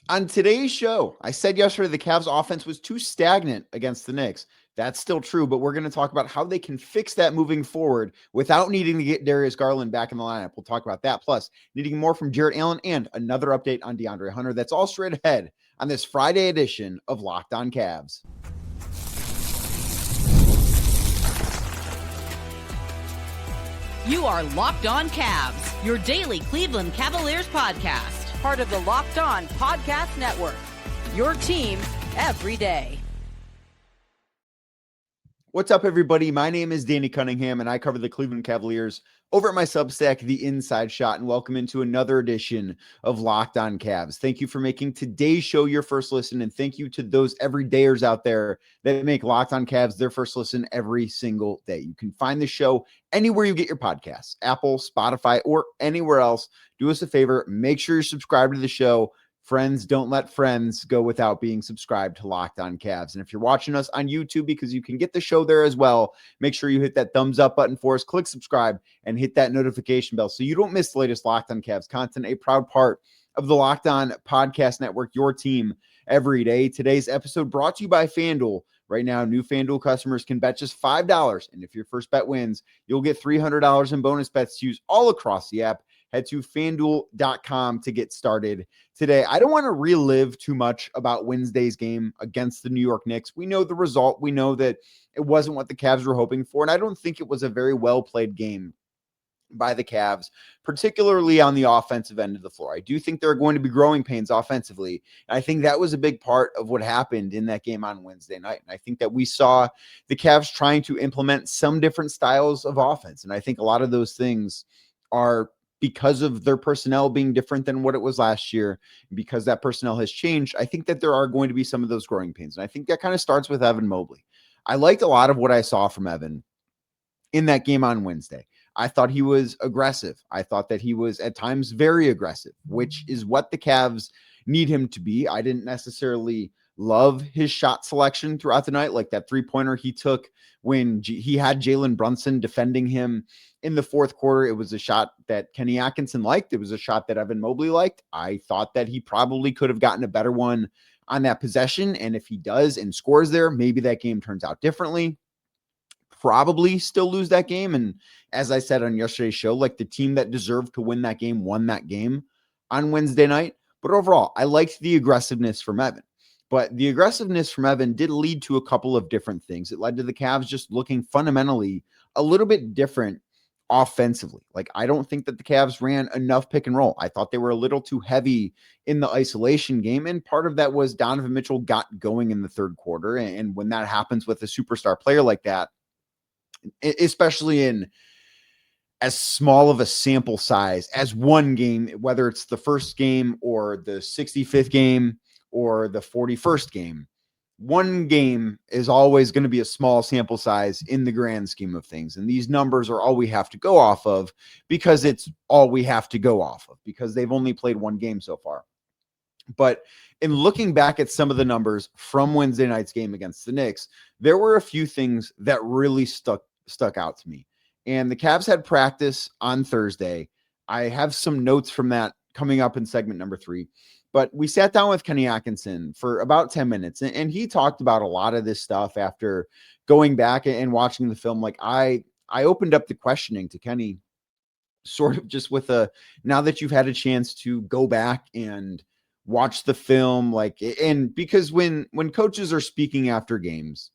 On today's show, I said yesterday the Cavs offense was too stagnant against the Knicks. That's still true, but we're going to talk about how they can fix that moving forward without needing to get Darius Garland back in the lineup. We'll talk about that, plus needing more from Jarrett Allen and another update on DeAndre Hunter. That's all straight ahead on this Friday edition of Locked On Cavs. You are Locked On Cavs, your daily Cleveland Cavaliers podcast. Part of the Locked On Podcast Network, your team every day. What's up, everybody? My name is Danny Cunningham, and I cover the Cleveland Cavaliers over at my Substack, The Inside Shot, and welcome into another edition of Locked On Cavs. Thank you for making today's show your first listen, and thank you to those everydayers out there that make Locked On Cavs their first listen every single day. You can find the show anywhere you get your podcasts, Apple, Spotify, or anywhere else. Do us a favor, make sure you're subscribed to the show. Friends, don't let friends go without being subscribed to Locked On Cavs. And if you're watching us on YouTube, because you can get the show there as well, make sure you hit that thumbs up button for us, click subscribe, and hit that notification bell so you don't miss the latest Locked On Cavs content, a proud part of the Locked On Podcast Network, your team every day. Today's episode brought to you by FanDuel. Right now, new FanDuel customers can bet just $5, and if your first bet wins, you'll get $300 in bonus bets to use all across the app. Head to FanDuel.com to get started today. I don't want to relive too much about Wednesday's game against the New York Knicks. We know the result. We know that it wasn't what the Cavs were hoping for, and I don't think it was a very well-played game by the Cavs, particularly on the offensive end of the floor. I do think there are going to be growing pains offensively. And I think that was a big part of what happened in that game on Wednesday night. And I think that we saw the Cavs trying to implement some different styles of offense. And I think a lot of those things are because of their personnel being different than what it was last year, because that personnel has changed. I think that there are going to be some of those growing pains. And I think that kind of starts with Evan Mobley. I liked a lot of what I saw from Evan in that game on Wednesday. I thought he was aggressive. I thought that he was at times very aggressive, which is what the Cavs need him to be. I didn't necessarily love his shot selection throughout the night, like that three-pointer he took when he had Jalen Brunson defending him in the fourth quarter. It was a shot that Kenny Atkinson liked. It was a shot that Evan Mobley liked. I thought that he probably could have gotten a better one on that possession. And if he does and scores there, maybe that game turns out differently. Probably still lose that game. And as I said on yesterday's show, like the team that deserved to win that game won that game on Wednesday night. But overall, I liked the aggressiveness from Evan. But the aggressiveness from Evan did lead to a couple of different things. It led to the Cavs just looking fundamentally a little bit different offensively. Like, I don't think that the Cavs ran enough pick and roll. I thought they were a little too heavy in the isolation game. And part of that was Donovan Mitchell got going in the third quarter. And when that happens with a superstar player like that, especially in as small of a sample size as one game, whether it's the first game or the 65th game or the 41st game, one game is always going to be a small sample size in the grand scheme of things. And these numbers are all we have to go off of because it's all we have to go off of because they've only played one game so far. But in looking back at some of the numbers from Wednesday night's game against the Knicks, there were a few things that really stuck out to me. And the Cavs had practice on Thursday. I have some notes from that coming up in segment number 3. But we sat down with Kenny Atkinson for about 10 minutes, and he talked about a lot of this stuff after going back and watching the film. Like I opened up the questioning to Kenny sort of just with now that you've had a chance to go back and watch the film, and because when coaches are speaking after games,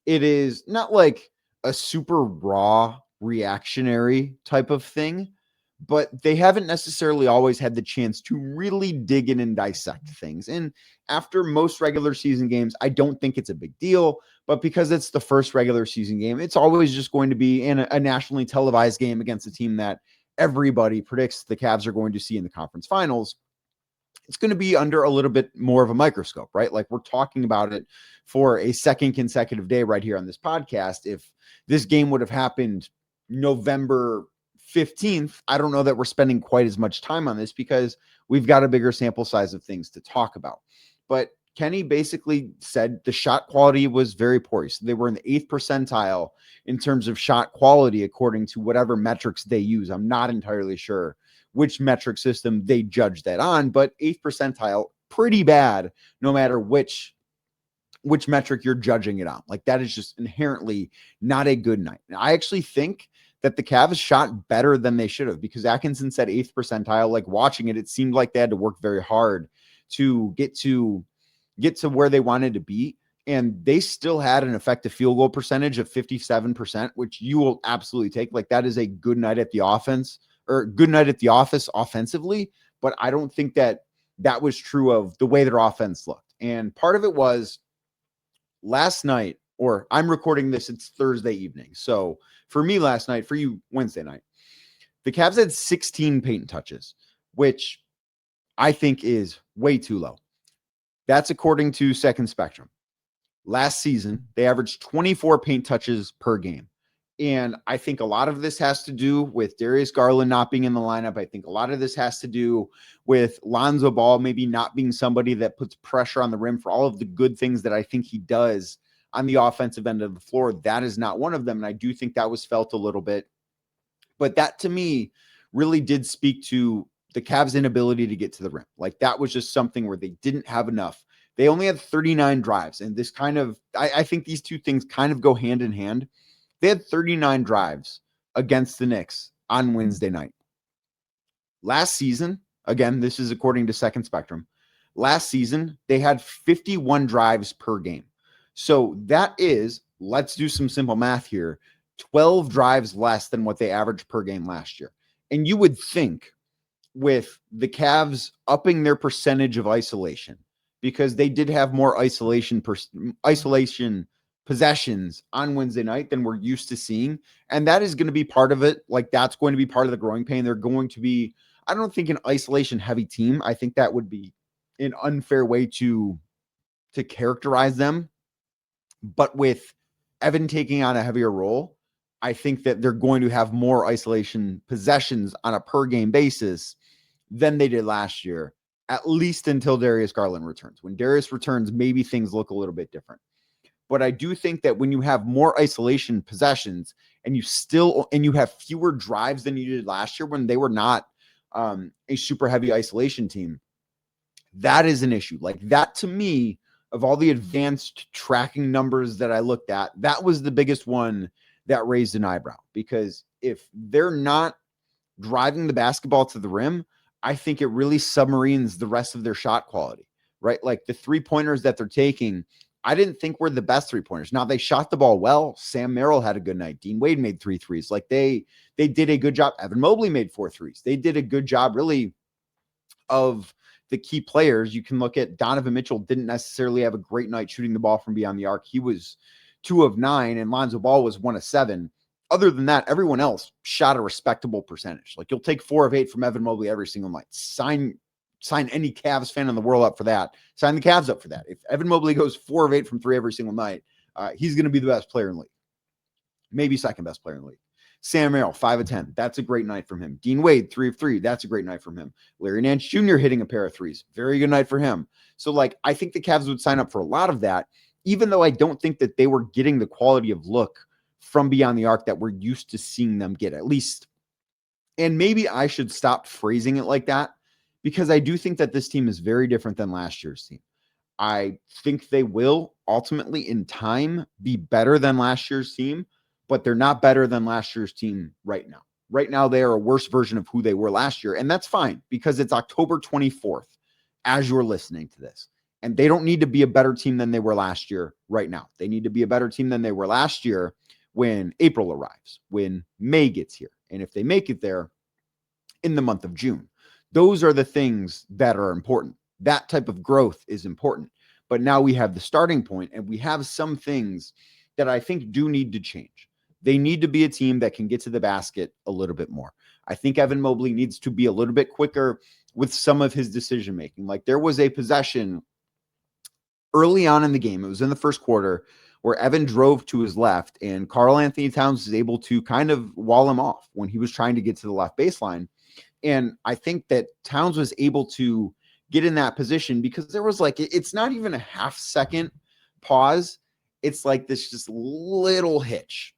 it is not like a super raw reactionary type of thing, but they haven't necessarily always had the chance to really dig in and dissect things. And after most regular season games, I don't think it's a big deal, but because it's the first regular season game, it's always just going to be in a nationally televised game against a team that everybody predicts the Cavs are going to see in the conference finals. It's going to be under a little bit more of a microscope, right? Like we're talking about it for a second consecutive day right here on this podcast. If this game would have happened November 15th, I don't know that we're spending quite as much time on this because we've got a bigger sample size of things to talk about. But Kenny basically said the shot quality was very poor. So they were in the 8th percentile in terms of shot quality, according to whatever metrics they use. I'm not entirely sure which metric system they judge that on, but 8th percentile, pretty bad no matter which metric you're judging it on. Like, that is just inherently not a good night. And I actually think that the Cavs shot better than they should have, because Atkinson said 8th percentile. Like, watching it, it seemed like they had to work very hard to get to where they wanted to be. And they still had an effective field goal percentage of 57%, which you will absolutely take. Like, that is a good night at the offense, or good night at the office offensively. But I don't think that was true of the way their offense looked. And part of it was last night, or I'm recording this, it's Thursday evening. So for me last night, for you Wednesday night, the Cavs had 16 paint touches, which I think is way too low. That's according to Second Spectrum. Last season, they averaged 24 paint touches per game. And I think a lot of this has to do with Darius Garland not being in the lineup. I think a lot of this has to do with Lonzo Ball maybe not being somebody that puts pressure on the rim for all of the good things that I think he does on the offensive end of the floor. That is not one of them. And I do think that was felt a little bit. But that, to me, really did speak to the Cavs' inability to get to the rim. Like, that was just something where they didn't have enough. They only had 39 drives. And this kind of, I think these two things kind of go hand in hand. They had 39 drives against the Knicks on Wednesday night. Last season, again, this is according to Second Spectrum, last season, they had 51 drives per game. So that is, let's do some simple math here, 12 drives less than what they averaged per game last year. And you would think, with the Cavs upping their percentage of isolation, because they did have more isolation possessions on Wednesday night than we're used to seeing. And that is going to be part of it. Like, that's going to be part of the growing pain. They're going to be, I don't think, an isolation heavy team. I think that would be an unfair way to characterize them. But with Evan taking on a heavier role, I think that they're going to have more isolation possessions on a per game basis than they did last year, at least until Darius Garland returns. When Darius returns, maybe things look a little bit different. But I do think that when you have more isolation possessions and you have fewer drives than you did last year when they were not a super heavy isolation team, that is an issue. Like, that, to me, of all the advanced tracking numbers that I looked at, that was the biggest one that raised an eyebrow. Because if they're not driving the basketball to the rim, I think it really submarines the rest of their shot quality, right? Like, the 3-pointers that they're taking, I didn't think were the best 3-pointers. Now, they shot the ball well. Sam Merrill had a good night. Dean Wade made 3 threes. Like, they did a good job. Evan Mobley made 4 threes. They did a good job, really, of the key players. You can look at Donovan Mitchell didn't necessarily have a great night shooting the ball from beyond the arc. He was 2 of 9, and Lonzo Ball was 1 of 7. Other than that, everyone else shot a respectable percentage. Like, you'll take 4 of 8 from Evan Mobley every single night. Sign any Cavs fan in the world up for that. Sign the Cavs up for that. If Evan Mobley goes 4 of 8 from 3 every single night, he's going to be the best player in the league. Maybe second best player in the league. Sam Merrill, 5 of 10. That's a great night from him. Dean Wade, 3 of 3. That's a great night from him. Larry Nance Jr. hitting a pair of threes. Very good night for him. So, like, I think the Cavs would sign up for a lot of that, even though I don't think that they were getting the quality of look from beyond the arc that we're used to seeing them get, at least. And maybe I should stop phrasing it like that, because I do think that this team is very different than last year's team. I think they will ultimately, in time, be better than last year's team, but they're not better than last year's team right now. Right now, they are a worse version of who they were last year. And that's fine, because it's October 24th as you're listening to this. And they don't need to be a better team than they were last year right now. They need to be a better team than they were last year when April arrives, when May gets here. And if they make it there in the month of June, those are the things that are important. That type of growth is important. But now we have the starting point, and we have some things that I think do need to change. They need to be a team that can get to the basket a little bit more. I think Evan Mobley needs to be a little bit quicker with some of his decision-making. Like, there was a possession early on in the game, it was in the first quarter, where Evan drove to his left, and Karl Anthony Towns was able to kind of wall him off when he was trying to get to the left baseline. And I think that Towns was able to get in that position because there was, like, it's not even a half-second pause. It's like this just little hitch.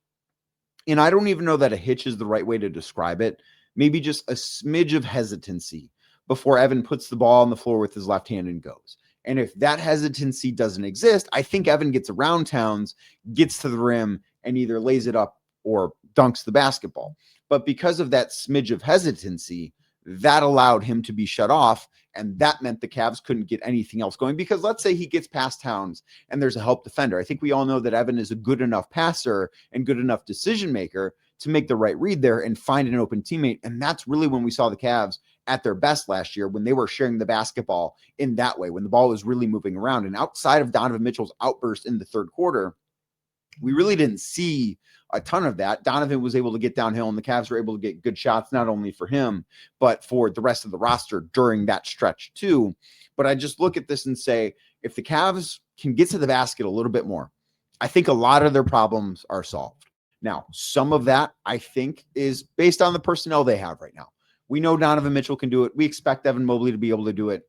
And I don't even know that a hitch is the right way to describe it. Maybe just a smidge of hesitancy before Evan puts the ball on the floor with his left hand and goes. And if that hesitancy doesn't exist, I think Evan gets around Towns, gets to the rim, and either lays it up or dunks the basketball. But because of that smidge of hesitancy, that allowed him to be shut off. And that meant the Cavs couldn't get anything else going, because let's say he gets past Towns and there's a help defender. I think we all know that Evan is a good enough passer and good enough decision maker to make the right read there and find an open teammate. And that's really when we saw the Cavs at their best last year, when they were sharing the basketball in that way, when the ball was really moving around. And outside of Donovan Mitchell's outburst in the third quarter, we really didn't see a ton of that. Donovan was able to get downhill, and the Cavs were able to get good shots, not only for him, but for the rest of the roster during that stretch too. But I just look at this and say, if the Cavs can get to the basket a little bit more, I think a lot of their problems are solved. Now, some of that, I think, is based on the personnel they have right now. We know Donovan Mitchell can do it. We expect Evan Mobley to be able to do it.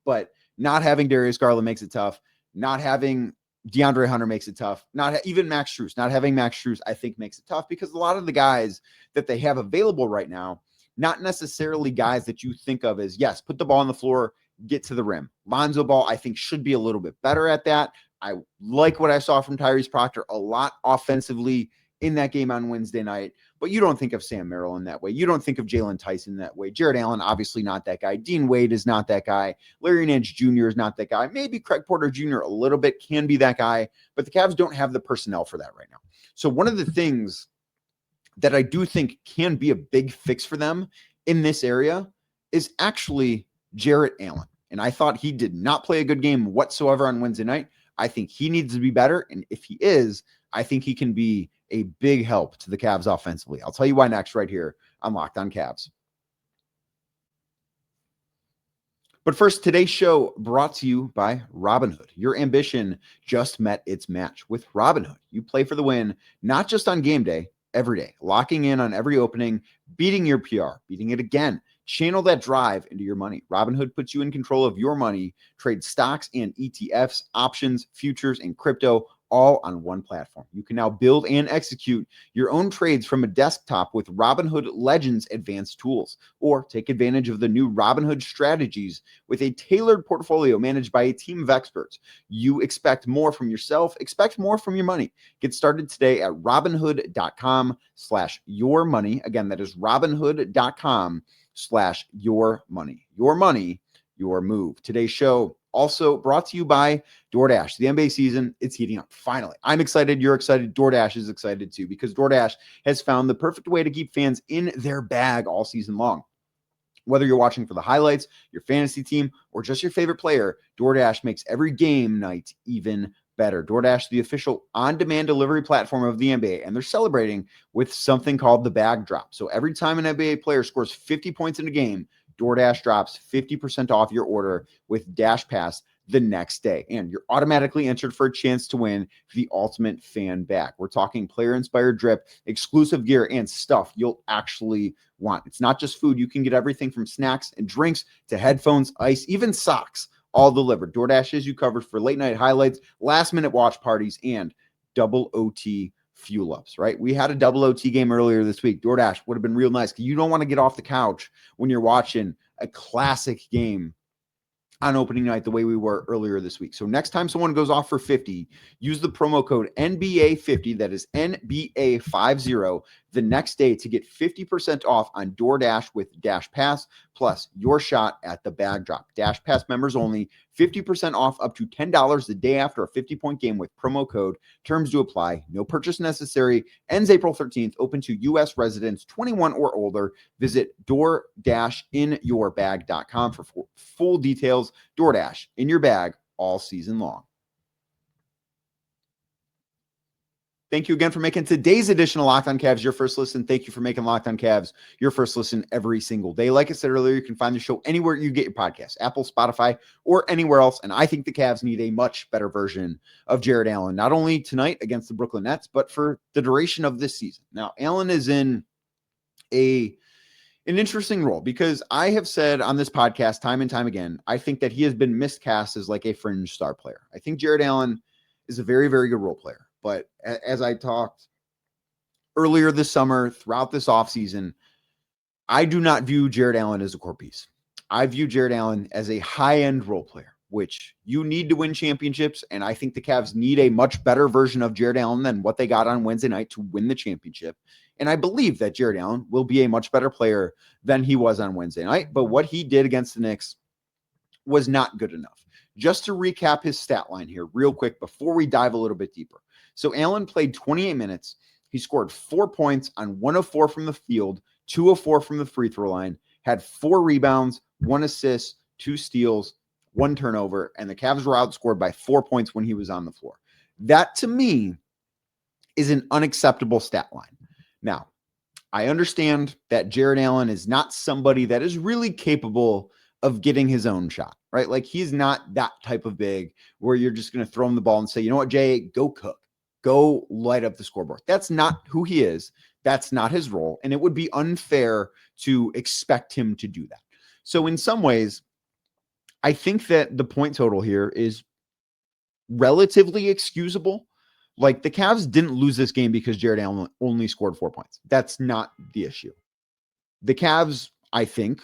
But not having Darius Garland makes it tough. Not having DeAndre Hunter makes it tough. Not even Max Strus. Not having Max Strus, I think, makes it tough, because a lot of the guys that they have available right now, not necessarily guys that you think of as, yes, put the ball on the floor, get to the rim. Lonzo Ball, I think, should be a little bit better at that. I like what I saw from Tyrese Proctor a lot offensively in that game on Wednesday night, but you don't think of Sam Merrill in that way. You don't think of Jalen Tyson that way. Jarrett Allen, obviously not that guy. Dean Wade is not that guy. Larry Nance Jr. is not that guy. Maybe Craig Porter Jr. a little bit can be that guy, but the Cavs don't have the personnel for that right now. So one of the things that I do think can be a big fix for them in this area is actually Jarrett Allen. And I thought he did not play a good game whatsoever on Wednesday night. I think he needs to be better. And if he is, I think he can be a big help to the Cavs offensively. I'll tell you why next, right here on Locked On Cavs. But first, today's show brought to you by Robinhood. Your ambition just met its match with Robinhood. You play for the win, not just on game day, every day, locking in on every opening, beating your PR, beating it again. Channel that drive into your money. Robinhood puts you in control of your money. Trade stocks and ETFs, options, futures, and crypto, all on one platform. You can now build and execute your own trades from a desktop with Robinhood Legends advanced tools, or take advantage of the new Robinhood strategies with a tailored portfolio managed by a team of experts. You expect more from yourself, expect more from your money. Get started today at robinhood.com/yourmoney. Again, that is robinhood.com/yourmoney. Your money, your move. Today's show also brought to you by DoorDash. The NBA season, it's heating up. Finally, I'm excited. You're excited. DoorDash is excited too, because DoorDash has found the perfect way to keep fans in their bag all season long. Whether you're watching for the highlights, your fantasy team, or just your favorite player, DoorDash makes every game night even better. DoorDash, the official on-demand delivery platform of the NBA, and they're celebrating with something called the bag drop. So every time an NBA player scores 50 points in a game, DoorDash drops 50% off your order with Dash Pass the next day. And you're automatically entered for a chance to win the ultimate fan bag. We're talking player-inspired drip, exclusive gear, and stuff you'll actually want. It's not just food. You can get everything from snacks and drinks to headphones, ice, even socks, all delivered. DoorDash has you covered for late-night highlights, last-minute watch parties, and double OT fuel ups, right? We had a double OT game earlier this week. DoorDash would have been real nice, because you don't want to get off the couch when you're watching a classic game on opening night the way we were earlier this week. So next time someone goes off for 50, use the promo code NBA50, that is NBA50, the next day to get 50% off on DoorDash with Dash Pass, plus your shot at the bag drop. Dash Pass members only, 50% off up to $10 the day after a 50-point game with promo code. Terms do apply. No purchase necessary. Ends April 13th. Open to U.S. residents 21 or older. Visit DoorDashInYourBag.com for full details. DoorDash in your bag all season long. Thank you again for making today's edition of Locked On Cavs your first listen. Thank you for making Locked On Cavs your first listen every single day. Like I said earlier, you can find the show anywhere you get your podcasts, Apple, Spotify, or anywhere else. And I think the Cavs need a much better version of Jarrett Allen, not only tonight against the Brooklyn Nets, but for the duration of this season. Now, Allen is in an interesting role, because I have said on this podcast time and time again, I think that he has been miscast as like a fringe star player. I think Jarrett Allen is a very, very good role player. But as I talked earlier this summer, throughout this offseason, I do not view Jarrett Allen as a core piece. I view Jarrett Allen as a high-end role player, which you need to win championships. And I think the Cavs need a much better version of Jarrett Allen than what they got on Wednesday night to win the championship. And I believe that Jarrett Allen will be a much better player than he was on Wednesday night. But what he did against the Knicks was not good enough. Just to recap his stat line here real quick before we dive a little bit deeper. So Allen played 28 minutes. He scored 4 points on 1 of 4 from the field, 2 of 4 from the free throw line, had 4 rebounds, 1 assist, 2 steals, 1 turnover, and the Cavs were outscored by 4 points when he was on the floor. That, to me, is an unacceptable stat line. Now, I understand that Jarrett Allen is not somebody that is really capable of getting his own shot, right? Like, he's not that type of big where you're just going to throw him the ball and say, you know what, Jay, go cook. Go light up the scoreboard. That's not who he is. That's not his role. And it would be unfair to expect him to do that. So in some ways, I think that the point total here is relatively excusable. Like, the Cavs didn't lose this game because Jarrett Allen only scored 4 points. That's not the issue. The Cavs, I think,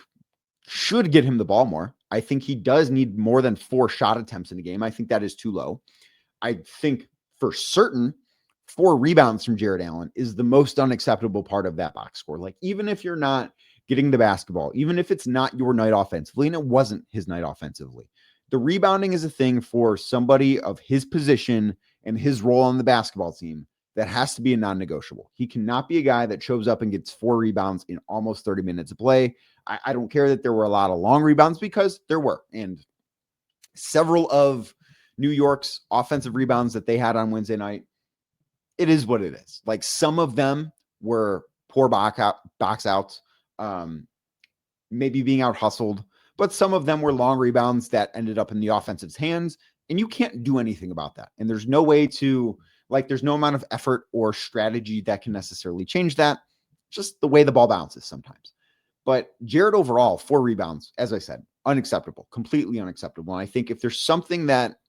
should get him the ball more. I think he does need more than 4 shot attempts in a game. I think that is too low. I think for certain 4 rebounds from Jarrett Allen is the most unacceptable part of that box score. Like, even if you're not getting the basketball, even if it's not your night offensively, and it wasn't his night offensively, the rebounding is a thing for somebody of his position and his role on the basketball team that has to be a non-negotiable. He cannot be a guy that shows up and gets 4 rebounds in almost 30 minutes of play. I don't care that there were a lot of long rebounds, because there were. And several of New York's offensive rebounds that they had on Wednesday night, it is what it is. Like, some of them were poor box outs, maybe being out hustled, but some of them were long rebounds that ended up in the offensive's hands, and you can't do anything about that. And there's no way to, like, there's no amount of effort or strategy that can necessarily change that. Just the way the ball bounces sometimes. But Jarrett overall, 4 rebounds, as I said, unacceptable, completely unacceptable. And I think if there's something that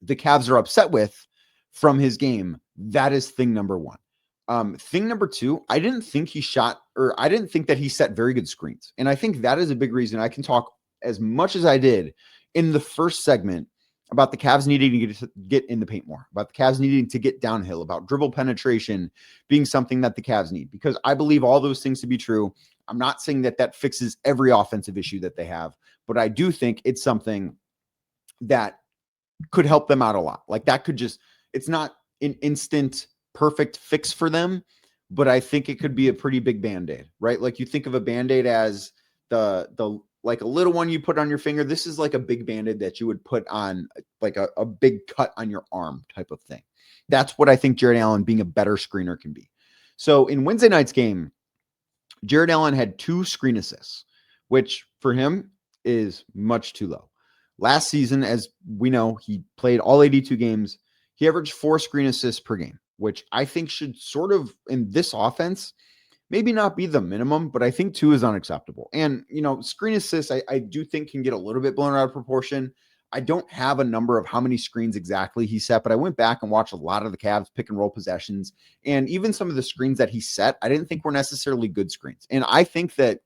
the Cavs are upset with from his game, that is thing number 1. Thing number 2, I didn't think that he set very good screens. And I think that is a big reason. I can talk as much as I did in the first segment about the Cavs needing to get in the paint more, about the Cavs needing to get downhill, about dribble penetration being something that the Cavs need, because I believe all those things to be true. I'm not saying that that fixes every offensive issue that they have, but I do think it's something that could help them out a lot. Like, that could just, it's not an instant perfect fix for them, but I think it could be a pretty big Band-Aid, right? Like, you think of a Band-Aid as the like a little one you put on your finger. This is like a big Band-Aid that you would put on, like a big cut on your arm type of thing. That's what I think Jarrett Allen being a better screener can be. So in Wednesday night's game, Jarrett Allen had 2 screen assists, which for him is much too low. Last season, as we know, he played all 82 games. He averaged 4 screen assists per game, which I think should sort of, in this offense, maybe not be the minimum, but I think 2 is unacceptable. And, you know, screen assists, I do think can get a little bit blown out of proportion. I don't have a number of how many screens exactly he set, but I went back and watched a lot of the Cavs pick and roll possessions. And even some of the screens that he set, I didn't think were necessarily good screens. And I think that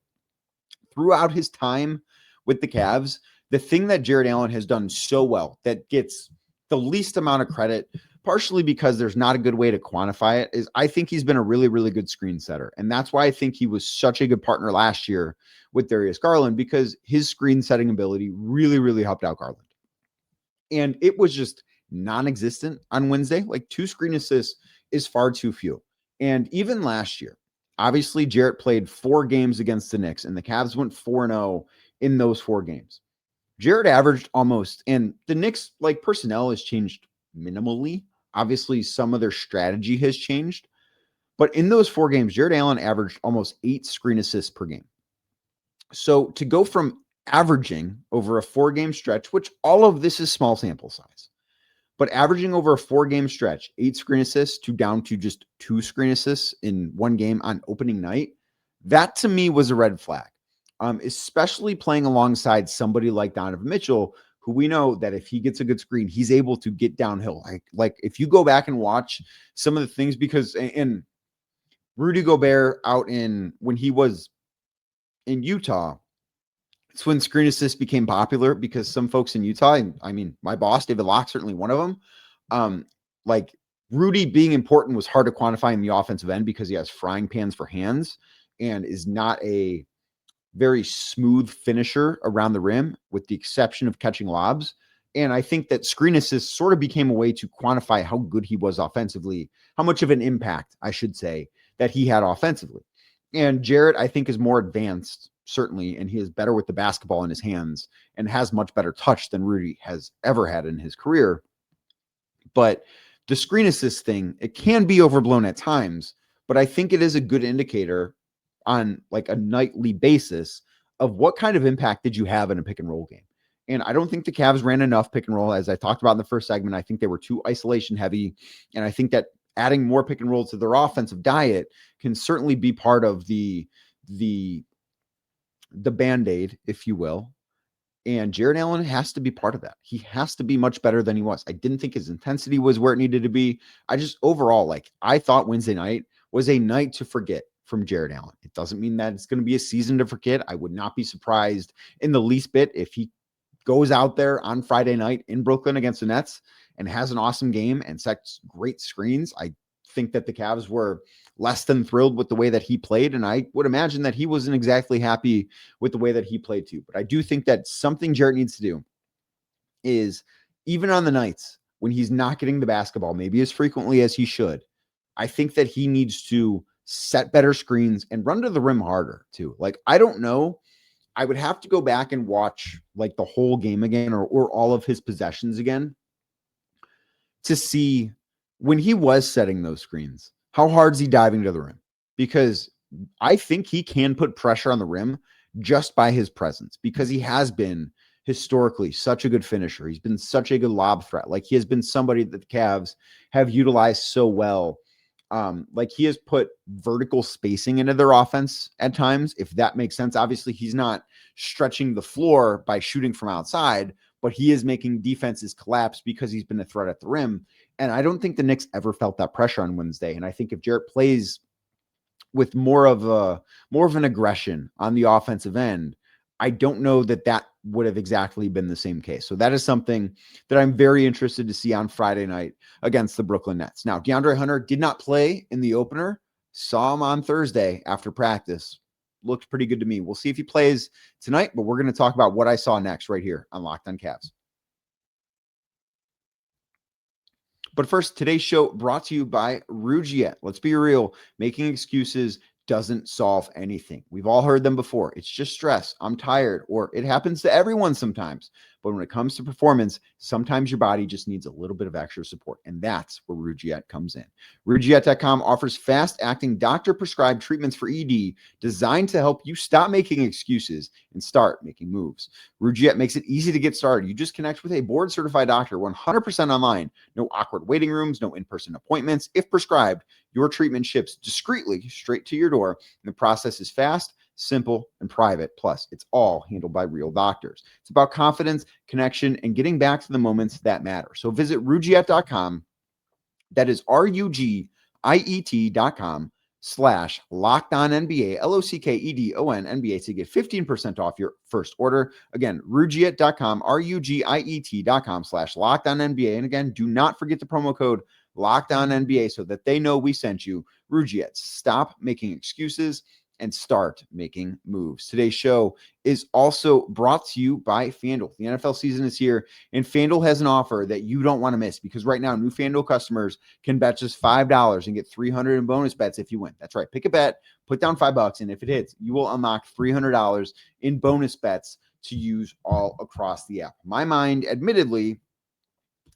throughout his time with the Cavs, the thing that Jarrett Allen has done so well that gets the least amount of credit, partially because there's not a good way to quantify it, is I think he's been a really, really good screen setter. And that's why I think he was such a good partner last year with Darius Garland, because his screen setting ability really, really helped out Garland. And it was just non-existent on Wednesday. Like, 2 screen assists is far too few. And even last year, obviously Jarrett played 4 games against the Knicks, and the Cavs went 4-0 in those 4 games. Jarrett averaged almost, and the Knicks, like, personnel has changed minimally. Obviously, some of their strategy has changed. But in those 4 games, Jarrett Allen averaged almost 8 screen assists per game. So to go from averaging over a 4-game stretch, which all of this is small sample size, but averaging over a 4-game stretch, 8 screen assists to down to just 2 screen assists in 1 game on opening night, that to me was a red flag. Especially playing alongside somebody like Donovan Mitchell, who we know that if he gets a good screen, he's able to get downhill. Like if you go back and watch some of the things, because in Rudy Gobert when he was in Utah, It's when screen assists became popular because some folks in Utah, and I mean, my boss, David Locke, certainly one of them, like Rudy being important was hard to quantify in the offensive end because he has frying pans for hands and is not a very smooth finisher around the rim, with the exception of catching lobs. And I think that screen assists sort of became a way to quantify how good he was offensively, how much of an impact, I should say, that he had offensively. And Jarrett, I think, is more advanced, certainly, and he is better with the basketball in his hands and has much better touch than Rudy has ever had in his career. But the screen assist thing, it can be overblown at times, but I think it is a good indicator on like a nightly basis of what kind of impact did you have in a pick and roll game. And I don't think the Cavs ran enough pick and roll. As I talked about in the first segment, I think they were too isolation heavy. And I think that adding more pick and roll to their offensive diet can certainly be part of the Band-Aid, if you will. And Jarrett Allen has to be part of that. He has to be much better than he was. I didn't think his intensity was where it needed to be. I just overall, like, I thought Wednesday night was a night to forget from Jarrett Allen. It doesn't mean that it's going to be a season to forget. I would not be surprised in the least bit if he goes out there on Friday night in Brooklyn against the Nets and has an awesome game and sets great screens. I think that the Cavs were less than thrilled with the way that he played, and I would imagine that he wasn't exactly happy with the way that he played too. But I do think that something Jarrett needs to do is, even on the nights when he's not getting the basketball maybe as frequently as he should, I think that he needs to set better screens and run to the rim harder too. Like, I don't know. I would have to go back and watch like the whole game again, or all of his possessions again, to see when he was setting those screens, how hard is he diving to the rim? Because I think he can put pressure on the rim just by his presence, because he has been historically such a good finisher. He's been such a good lob threat. Like, he has been somebody that the Cavs have utilized so well. Like, he has put vertical spacing into their offense at times, if that makes sense. Obviously, he's not stretching the floor by shooting from outside, but he is making defenses collapse because he's been a threat at the rim. And I don't think the Knicks ever felt that pressure on Wednesday. And I think if Jarrett plays with more of an aggression on the offensive end, I don't know that that would have exactly been the same case. So that is something that I'm very interested to see on Friday night against the Brooklyn Nets. Now, DeAndre Hunter did not play in the opener. Saw him on Thursday after practice. Looked pretty good to me. We'll see if he plays tonight, but we're going to talk about what I saw next right here on Locked on Cavs. But first, today's show brought to you by Rugiet. Let's be real. Making excuses doesn't solve anything. We've all heard them before. It's just stress. I'm tired, or it happens to everyone sometimes. But when it comes to performance, sometimes your body just needs a little bit of extra support. And that's where Rugiet comes in. Rugiet.com offers fast-acting doctor-prescribed treatments for ED designed to help you stop making excuses and start making moves. Rugiet makes it easy to get started. You just connect with a board-certified doctor 100% online. No awkward waiting rooms, no in-person appointments. If prescribed, your treatment ships discreetly straight to your door. And the process is fast, simple, and private. Plus, it's all handled by real doctors. It's about confidence, connection, and getting back to the moments that matter. So visit Rugiet.com. That is RUGIET.com/LockedOnNBA, LOCKEDON to get 15% off your first order. Again, Rugiet.com, RUGIET.com/LockedOnNBA. And again, do not forget the promo code LockedOnNBA so that they know we sent you. Rugiet, stop making excuses and start making moves. Today's show is also brought to you by FanDuel. The NFL season is here, and FanDuel has an offer that you don't want to miss, because right now, new FanDuel customers can bet just $5 and get $300 in bonus bets if you win. That's right. Pick a bet, put down $5, and if it hits, you will unlock $300 in bonus bets to use all across the app. My mind, admittedly,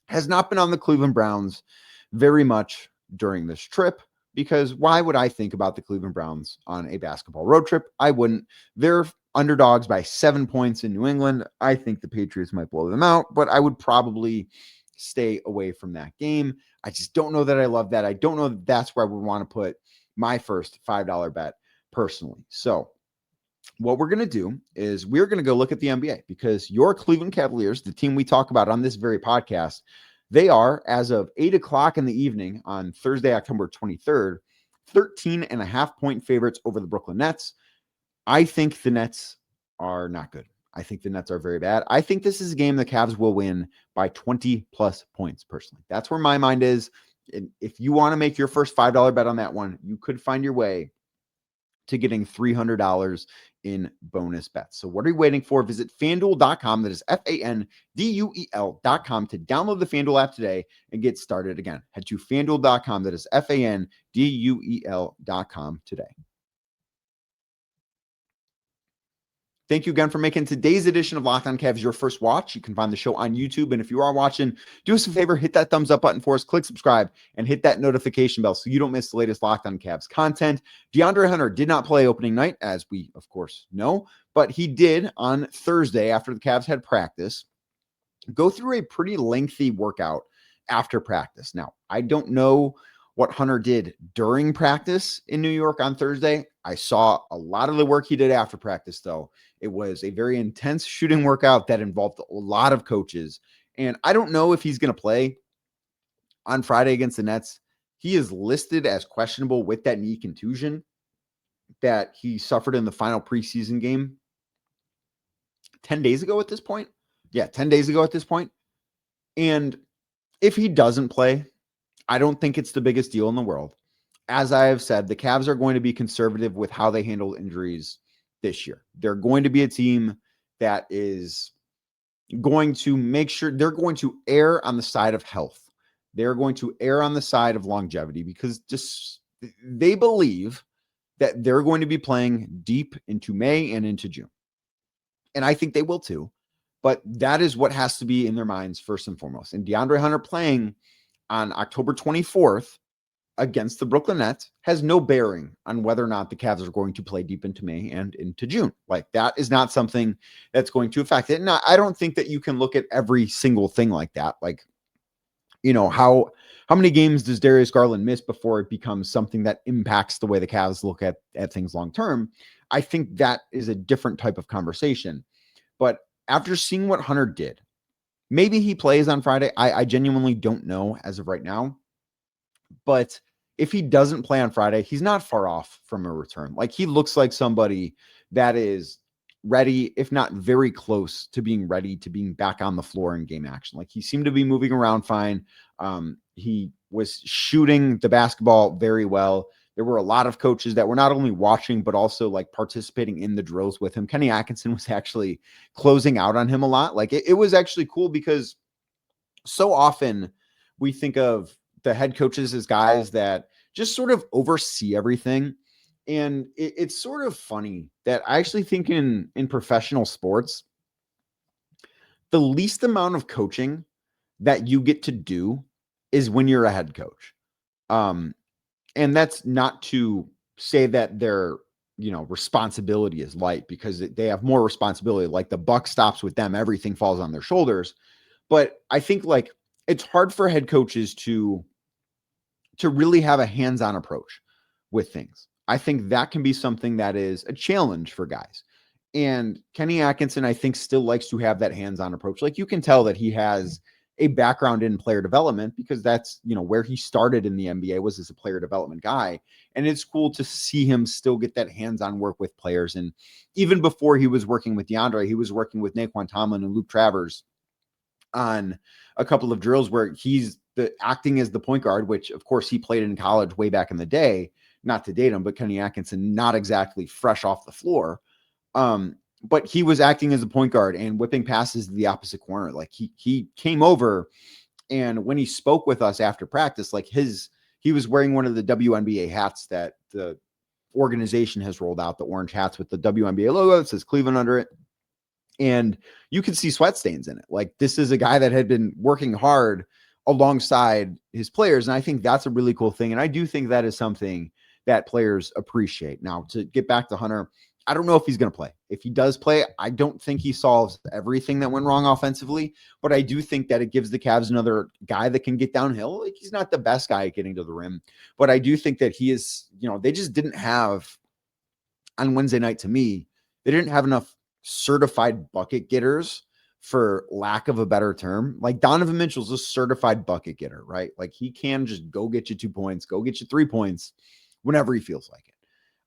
has not been on the Cleveland Browns very much during this trip, because why would I think about the Cleveland Browns on a basketball road trip? I wouldn't. They're underdogs by 7 points in New England. I think the Patriots might blow them out, but I would probably stay away from that game. I just don't know that I love that. I don't know that that's where I would want to put my first $5 bet personally. So what we're going to do is we're going to go look at the NBA, because your Cleveland Cavaliers, the team we talk about on this very podcast, they are, as of 8 o'clock in the evening on Thursday, October 23rd, 13.5-point favorites over the Brooklyn Nets. I think the Nets are not good. I think the Nets are very bad. I think this is a game the Cavs will win by 20 plus points personally. That's where my mind is. And if you want to make your first $5 bet on that one, you could find your way to getting $300 in bonus bets. So what are you waiting for? Visit FanDuel.com. That is FanDuel.com to download the FanDuel app today and get started. Again, head to FanDuel.com. That is FanDuel.com today. Thank you again for making today's edition of Locked On Cavs your first watch. You can find the show on YouTube. And if you are watching, do us a favor, hit that thumbs up button for us, click subscribe, and hit that notification bell so you don't miss the latest Locked On Cavs content. DeAndre Hunter did not play opening night, as we, of course, know, but he did on Thursday after the Cavs had practice go through a pretty lengthy workout after practice. Now, I don't know what Hunter did during practice in New York on Thursday. I saw a lot of the work he did after practice, though. It was a very intense shooting workout that involved a lot of coaches. And I don't know if he's going to play on Friday against the Nets. He is listed as questionable with that knee contusion that he suffered in the final preseason game 10 days ago at this point. Yeah, 10 days ago at this point. And if he doesn't play, I don't think it's the biggest deal in the world. As I have said, the Cavs are going to be conservative with how they handle injuries this year. They're going to be a team that is going to make sure they're going to err on the side of health. They're going to err on the side of longevity because just they believe that they're going to be playing deep into May and into June. And I think they will too. But that is what has to be in their minds first and foremost. And DeAndre Hunter playing on October 24th against the Brooklyn Nets has no bearing on whether or not the Cavs are going to play deep into May and into June. Like that is not something that's going to affect it. And I don't think that you can look at every single thing like that. Like, you know, how many games does Darius Garland miss before it becomes something that impacts the way the Cavs look at things long-term? I think that is a different type of conversation. But after seeing what Hunter did, maybe he plays on Friday. I genuinely don't know as of right now. But if he doesn't play on Friday, he's not far off from a return. Like he looks like somebody that is ready, if not very close to being ready to being back on the floor in game action. Like he seemed to be moving around fine. He was shooting the basketball very well. There were a lot of coaches that were not only watching, but also like participating in the drills with him. Kenny Atkinson was actually closing out on him a lot. Like it was actually cool because so often we think of the head coaches as guys that just sort of oversee everything. And it's sort of funny that I actually think in professional sports, the least amount of coaching that you get to do is when you're a head coach. And that's not to say that their, responsibility is light because they have more responsibility. Like the buck stops with them, everything falls on their shoulders. But I think like it's hard for head coaches to really have a hands-on approach with things. I think that can be something that is a challenge for guys. And Kenny Atkinson, I think, still likes to have that hands-on approach. Like you can tell that he has a background in player development because that's, where he started in the NBA was as a player development guy. And it's cool to see him still get that hands-on work with players. And even before he was working with DeAndre, he was working with Nae'Qwan Tomlin and Luke Travers on a couple of drills where he's acting as the point guard, which of course he played in college way back in the day, not to date him, but Kenny Atkinson, not exactly fresh off the floor. But he was acting as a point guard and whipping passes to the opposite corner. Like he came over, and when he spoke with us after practice, like he was wearing one of the WNBA hats that the organization has rolled out, the orange hats with the WNBA logo. It says Cleveland under it. And you could see sweat stains in it. Like this is a guy that had been working hard alongside his players. And I think that's a really cool thing. And I do think that is something that players appreciate. Now, to get back to Hunter, I don't know if he's going to play. If he does play, I don't think he solves everything that went wrong offensively, but I do think that it gives the Cavs another guy that can get downhill. Like he's not the best guy at getting to the rim, but I do think that he is, they just didn't have on Wednesday night, to me, they didn't have enough certified bucket getters, for lack of a better term. Like Donovan Mitchell's a certified bucket getter, right? Like he can just go get you 2 points, go get you 3 points whenever he feels like it.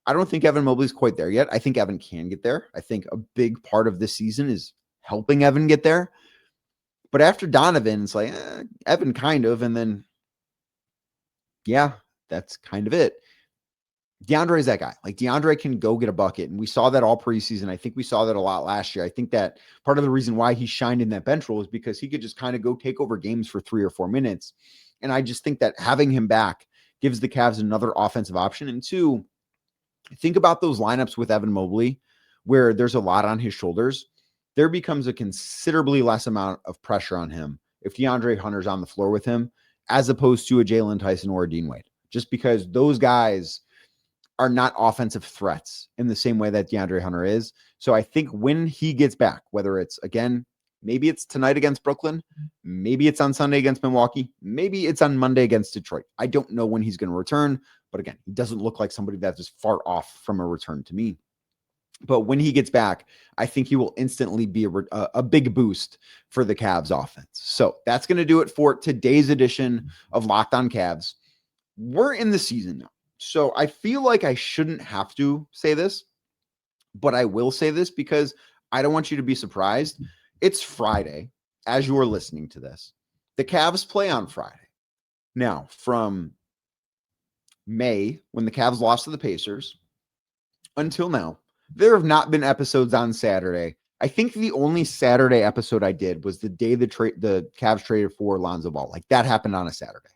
I don't think Evan Mobley's quite there yet. I think Evan can get there. I think a big part of this season is helping Evan get there. But after Donovan, it's like, Evan kind of, and then, yeah, that's kind of it. DeAndre is that guy. Like, DeAndre can go get a bucket, and we saw that all preseason. I think we saw that a lot last year. I think that part of the reason why he shined in that bench role is because he could just kind of go take over games for 3 or 4 minutes. And I just think that having him back gives the Cavs another offensive option. And 2, think about those lineups with Evan Mobley, where there's a lot on his shoulders. There becomes a considerably less amount of pressure on him if DeAndre Hunter's on the floor with him, as opposed to a Jalen Tyson or a Dean Wade, just because those guys are not offensive threats in the same way that DeAndre Hunter is. So I think when he gets back, whether it's, again, maybe it's tonight against Brooklyn, maybe it's on Sunday against Milwaukee, maybe it's on Monday against Detroit. I don't know when he's going to return. But again, he doesn't look like somebody that is far off from a return to me. But when he gets back, I think he will instantly be a big boost for the Cavs offense. So that's going to do it for today's edition of Locked On Cavs. We're in the season now. So I feel like I shouldn't have to say this, but I will say this because I don't want you to be surprised. It's Friday as you are listening to this. The Cavs play on Friday. Now, from May, when the Cavs lost to the Pacers, until now, there have not been episodes on Saturday. I think the only Saturday episode I did was the day the Cavs traded for Lonzo Ball. Like, that happened on a Saturday.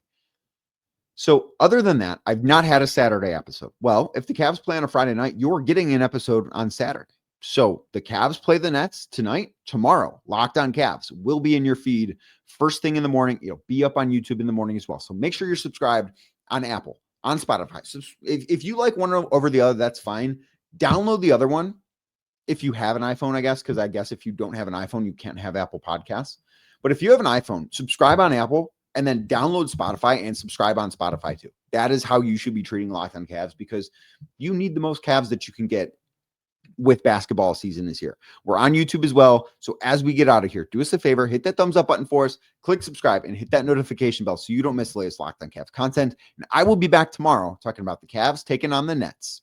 So other than that, I've not had a Saturday episode. Well, if the Cavs play on a Friday night, you're getting an episode on Saturday. So the Cavs play the Nets tonight, tomorrow. Locked On Cavs will be in your feed first thing in the morning. It'll be up on YouTube in the morning as well. So make sure you're subscribed on Apple, on Spotify. So if you like one over the other, that's fine. Download the other one if you have an iPhone, I guess, because I guess if you don't have an iPhone, you can't have Apple Podcasts. But if you have an iPhone, subscribe on Apple and then download Spotify and subscribe on Spotify too. That is how you should be treating Locked On Cavs, because you need the most Cavs that you can get with basketball season is here. We're on YouTube as well. So as we get out of here, do us a favor, hit that thumbs up button for us, click subscribe, and hit that notification bell so you don't miss the latest Locked On Cavs content. And I will be back tomorrow talking about the Cavs taking on the Nets.